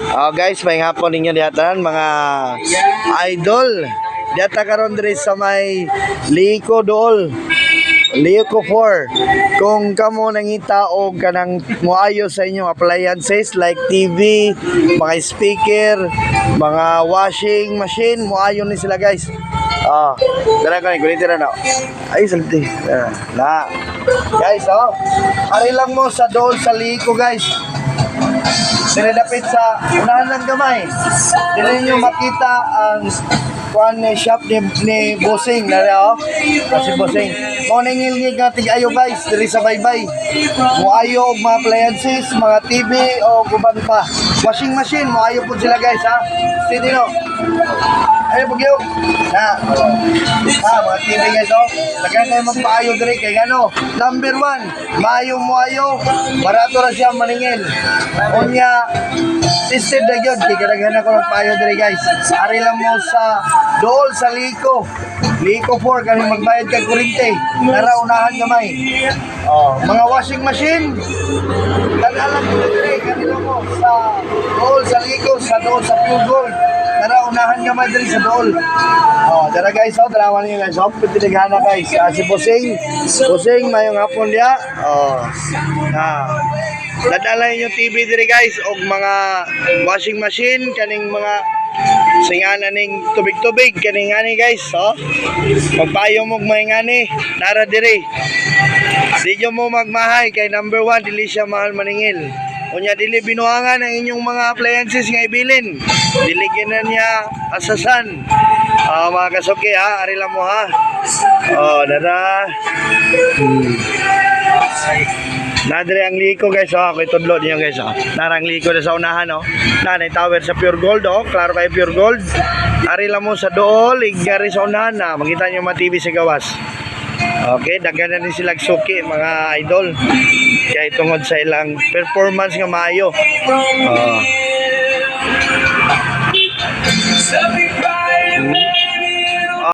Guys, may hapon ninyo diyatan mga idol. Diyata karon diri sa may Liko Dool. Liko 4. Kung kamo nangita og kanang muayo sa inyong appliances like TV, mga speaker, mga washing machine, muayo ni sila guys. Dara ka ni gunitira na. Ay salti. Na. Guys, ari lang mo sa Dool sa Liko guys. Sinadapit sa unahan ng gamay. Dili niyo makita ang kuan ni shop ni Bossing na kasi Bossing mo nangilngig nga tig-ayo guys diri sa baybay. Moayo og mga appliances, mga TV o guban pa. Washing machine moayo pud sila guys ha. Steady no. Ay bugyo. Mga TV guys Lagyan kayo magpaayo diri kay gano. Number 1, moayo, barato ra siya maningil. Unya tested na yun, kikilaghan ako ng payo diri guys. Ari lang mo sa Dool sa Liko 4, kami magbayad ka kurinte. Naraunahan gamay. Mga washing machine, tanalang ko diri, kami lang mo sa Dool sa Liko, sa Dool sa Pure Gold. Naraunahan gamay diri sa Dool. Tara guys, tarawan niyo guys. Pitilighan na guys. Si Bossing, mayong hapon dia. Dadalay yung TV diri guys og mga washing machine kaning mga singana ning tubig-tubig kaning ani guys magpayo mo ngani nara diri. Di mo magmahay kay number 1 dili siya mahal maningil. Unya dili binuangan ang inyong mga appliances nga ibilin. Dili na niya asasan. Mga kasuki ari lang mo dada. Nadre ang Liko guys, ako itudlo niyo guys, narang Liko na sa unahan, nanay tower sa Pure Gold, klaro kay Pure Gold. Ari lang mo sa Dool, igari sa unahan na, makita niyo mga TV sa gawas. Okay, daghan na din sila suki mga idol. Kaya tungod sa ilang performance nga maayo.